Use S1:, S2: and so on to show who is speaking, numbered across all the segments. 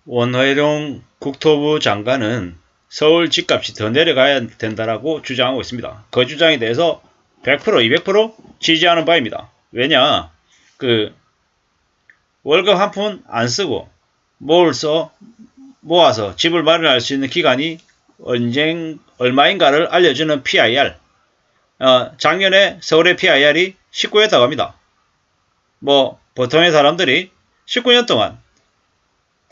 S1: 원활용 국토부 장관은 서울 집값이 더 내려가야 된다라고 주장하고 있습니다. 그 주장에 대해서 100%, 200% 지지하는 바입니다. 왜냐? 월급 한 푼 안 쓰고 모아서 집을 마련할 수 있는 기간이 얼마인가를 알려주는 PIR. 작년에 서울의 PIR이 19였다고 합니다. 보통의 사람들이 19년 동안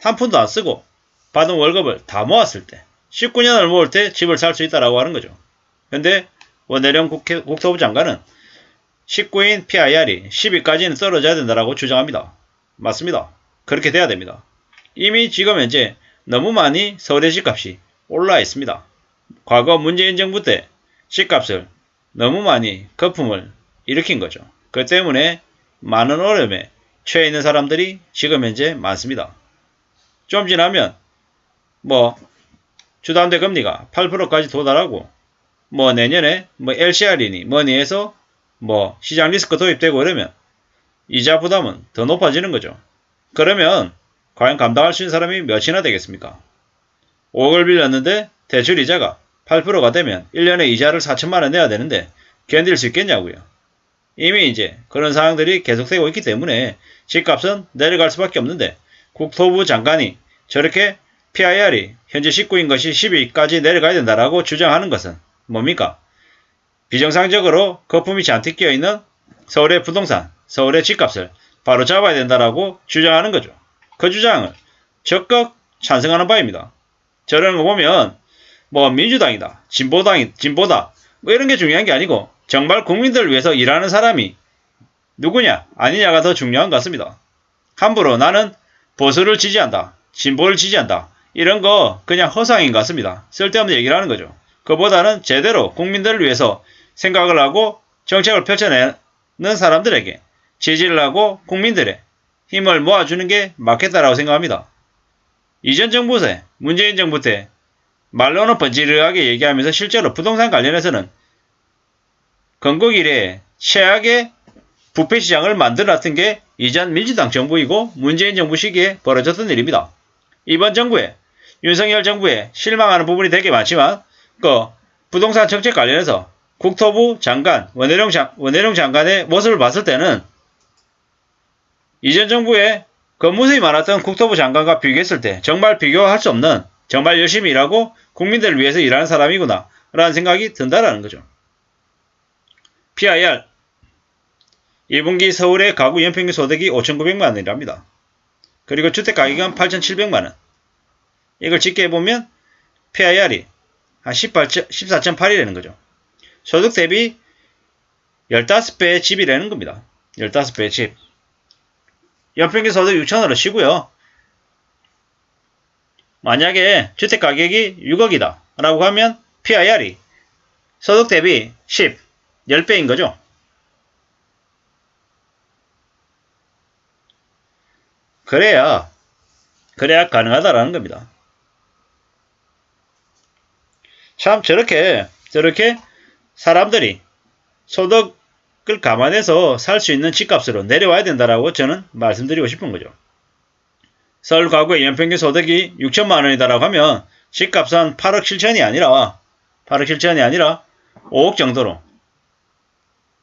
S1: 한 푼도 안 쓰고 받은 월급을 다 모았을 때 19년을 모을 때 집을 살 수 있다라고 하는 거죠. 근데 원내령 국토부 장관은 19인 PIR이 10위까지는 떨어져야 된다라고 주장합니다. 맞습니다. 그렇게 돼야 됩니다. 이미 지금 현재 너무 많이 서울의 집값이 올라 있습니다. 과거 문재인 정부 때 집값을 너무 많이 거품을 일으킨 거죠. 그 때문에 많은 어려움에 처해 있는 사람들이 지금 현재 많습니다. 좀 지나면 주담대 금리가 8%까지 도달하고 내년에 LCR이니 뭐니 해서 시장 리스크 도입되고 그러면 이자 부담은 더 높아지는 거죠. 그러면 과연 감당할 수 있는 사람이 몇이나 되겠습니까? 5억을 빌렸는데 대출 이자가 8%가 되면 1년에 이자를 4천만 원 내야 되는데 견딜 수 있겠냐고요. 이미 이제 그런 상황들이 계속되고 있기 때문에 집값은 내려갈 수밖에 없는데 국토부 장관이 저렇게 PIR이 현재 19인 것이 10위까지 내려가야 된다라고 주장하는 것은 뭡니까? 비정상적으로 거품이 잔뜩 끼어있는 서울의 부동산, 서울의 집값을 바로 잡아야 된다라고 주장하는 거죠. 그 주장을 적극 찬성하는 바입니다. 저런 거 보면 민주당이다, 진보다 이런 게 중요한 게 아니고 정말 국민들을 위해서 일하는 사람이 누구냐 아니냐가 더 중요한 것 같습니다. 함부로 나는 보수를 지지한다, 진보를 지지한다 이런 거 그냥 허상인 것 같습니다. 쓸데없는 얘기를 하는 거죠. 그보다는 제대로 국민들을 위해서 생각을 하고 정책을 펼쳐내는 사람들에게 지지를 하고 국민들의 힘을 모아주는 게 맞겠다라고 생각합니다. 이전 정부 때, 문재인 정부 때 말로는 번지르하게 얘기하면서 실제로 부동산 관련해서는 건국 이래 최악의 부패 시장을 만들어놨던 게 이전 민주당 정부이고 문재인 정부 시기에 벌어졌던 일입니다. 이번 정부에 윤석열 정부에 실망하는 부분이 되게 많지만 부동산 정책 관련해서 국토부 장관, 원내룡 장관의 모습을 봤을 때는 이전 정부에 무수히 많았던 국토부 장관과 비교했을 때 정말 비교할 수 없는 정말 열심히 일하고 국민들을 위해서 일하는 사람이구나 라는 생각이 든다라는 거죠. PIR 1분기 서울의 가구 연평균 소득이 5,900만 원이랍니다. 그리고 주택가격은 8,700만 원. 이걸 집계 해보면 PIR이 한 14.8이라는 거죠. 소득 대비 15배의 집이라는 겁니다. 15배의 집. 연평균 소득 6천원으로 치고요. 만약에 주택가격이 6억이다 라고 하면 PIR이 소득 대비 10배인 거죠. 그래야 가능하다라는 겁니다. 참 저렇게 사람들이 소득을 감안해서 살 수 있는 집값으로 내려와야 된다라고 저는 말씀드리고 싶은 거죠. 서울 가구의 연평균 소득이 6천만 원이다라고 하면 집값은 8억 7천이 아니라 5억 정도로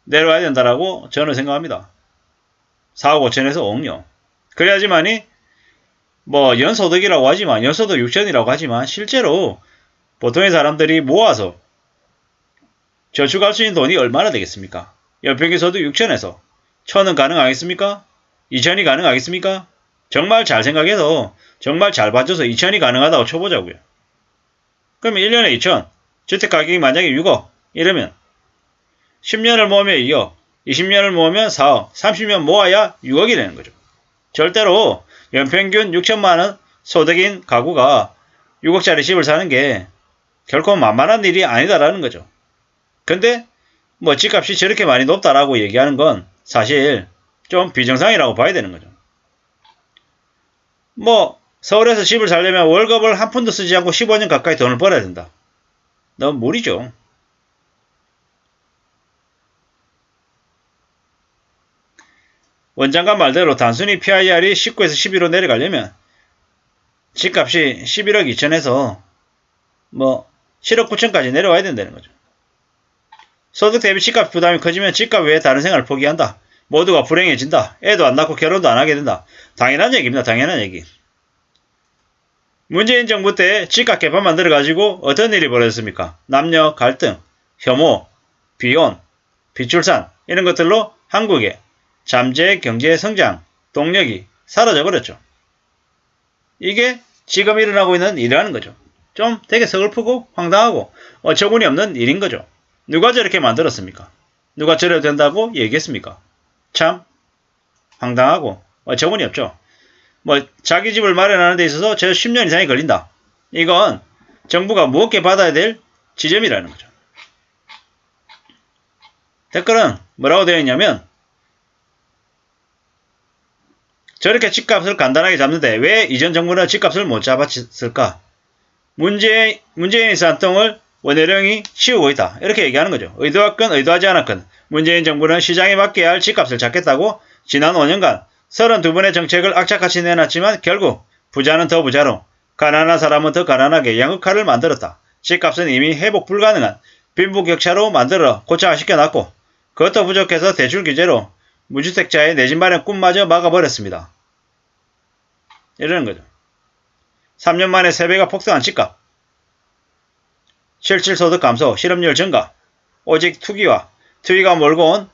S1: 내려와야 된다라고 저는 생각합니다. 4억 5천에서 5억요. 그래야지만이 연소득이라고 하지만 연소득 6천이라고 하지만 실제로 보통의 사람들이 모아서 저축할 수 있는 돈이 얼마나 되겠습니까? 연평균 소득 6천에서 1,000은 가능하겠습니까? 2천이 가능하겠습니까? 정말 잘 생각해서 정말 잘 봐줘서 2천이 가능하다고 쳐보자고요. 그러면 1년에 2천, 주택가격이 만약에 6억 이러면 10년을 모으면 2억, 20년을 모으면 4억, 30년 모아야 6억이 되는 거죠. 절대로 연평균 6천만원 소득인 가구가 6억짜리 집을 사는 게 결코 만만한 일이 아니다라는 거죠. 근데 집값이 저렇게 많이 높다라고 얘기하는 건 사실 좀 비정상이라고 봐야 되는 거죠. 서울에서 집을 살려면 월급을 한 푼도 쓰지 않고 15년 가까이 돈을 벌어야 된다. 너무 무리죠. 원장관 말대로 단순히 PIR이 19에서 12로 내려가려면 집값이 11억 2천에서 뭐 7억 9천까지 내려와야 된다는 거죠. 소득 대비 집값 부담이 커지면 집값 외에 다른 생활을 포기한다. 모두가 불행해진다. 애도 안 낳고 결혼도 안 하게 된다. 당연한 얘기입니다. 당연한 얘기. 문재인 정부 때 집값 개판 만들어가지고 어떤 일이 벌어졌습니까? 남녀 갈등, 혐오, 비혼, 비출산 이런 것들로 한국의 잠재 경제 성장 동력이 사라져 버렸죠. 이게 지금 일어나고 있는 일이라는 거죠. 좀 되게 서글프고 황당하고 어처구니 없는 일인 거죠. 누가 저렇게 만들었습니까? 누가 저래도 된다고 얘기했습니까? 참 황당하고 어처구니 없죠. 뭐 자기 집을 마련하는 데 있어서 저 10년 이상이 걸린다. 이건 정부가 무겁게 받아야 될 지점이라는 거죠. 댓글은 뭐라고 되어 있냐면 저렇게 집값을 간단하게 잡는데 왜 이전 정부는 집값을 못 잡았을까? 문재인의 싼통을 원희룡이 치우고 있다. 이렇게 얘기하는 거죠. 의도하건 의도하지 않았건 문재인 정부는 시장에 맞게 할 집값을 잡겠다고 지난 5년간 32번의 정책을 악착같이 내놨지만 결국 부자는 더 부자로 가난한 사람은 더 가난하게 양극화를 만들었다. 집값은 이미 회복 불가능한 빈부격차로 만들어 고착화시켜놨고 그것도 부족해서 대출 규제로 무주택자의 내 집 마련 꿈마저 막아버렸습니다. 이러는 거죠. 3년 만에 3배가 폭등한 집값, 실질 소득 감소, 실업률 증가, 오직 투기가 몰고 온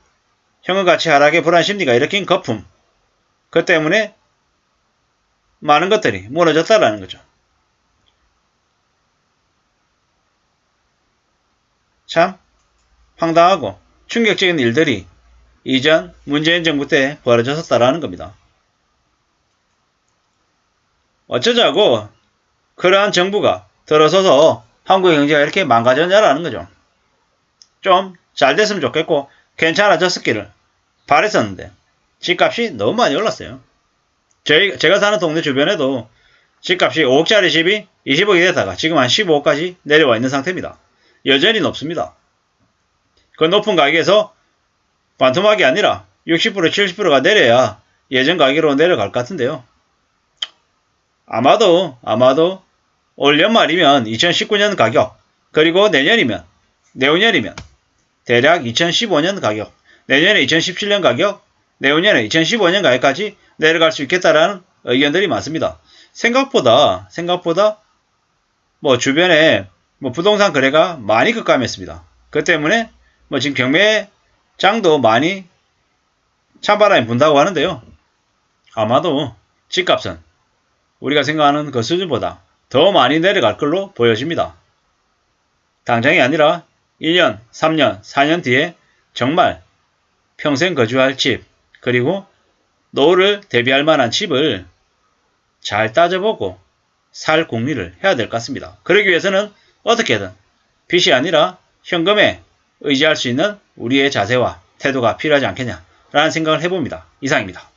S1: 현금가치 하락의 불안 심리가 일으킨 거품, 그 때문에 많은 것들이 무너졌다라는 거죠. 참 황당하고 충격적인 일들이 이전 문재인 정부 때 벌어졌었다라는 겁니다. 어쩌자고 그러한 정부가 들어서서 한국의 경제가 이렇게 망가졌냐라는 거죠. 좀 잘 됐으면 좋겠고 괜찮아졌었기를 바랬었는데 집값이 너무 많이 올랐어요. 제가 사는 동네 주변에도 집값이 5억짜리 집이 20억이 되다가 지금 한 15억까지 내려와 있는 상태입니다. 여전히 높습니다. 그 높은 가격에서 반토막이 아니라 60% 70%가 내려야 예전 가격으로 내려갈 것 같은데요. 아마도 올 연말이면 2019년 가격 그리고 내후년이면 대략 2015년 가격 내년에 2017년 가격 내후년에 2015년 가격까지 내려갈 수 있겠다라는 의견들이 많습니다. 생각보다 뭐 주변에 뭐 부동산 거래가 많이 급감했습니다. 그 때문에 뭐 지금 경매장도 많이 찬바람이 분다고 하는데요. 아마도 집값은 우리가 생각하는 그 수준보다 더 많이 내려갈 걸로 보여집니다. 당장이 아니라 1년, 3년, 4년 뒤에 정말 평생 거주할 집, 그리고 노후를 대비할 만한 집을 잘 따져보고 살 궁리를 해야 될 것 같습니다. 그러기 위해서는 어떻게든 빚이 아니라 현금에 의지할 수 있는 우리의 자세와 태도가 필요하지 않겠냐라는 생각을 해봅니다. 이상입니다.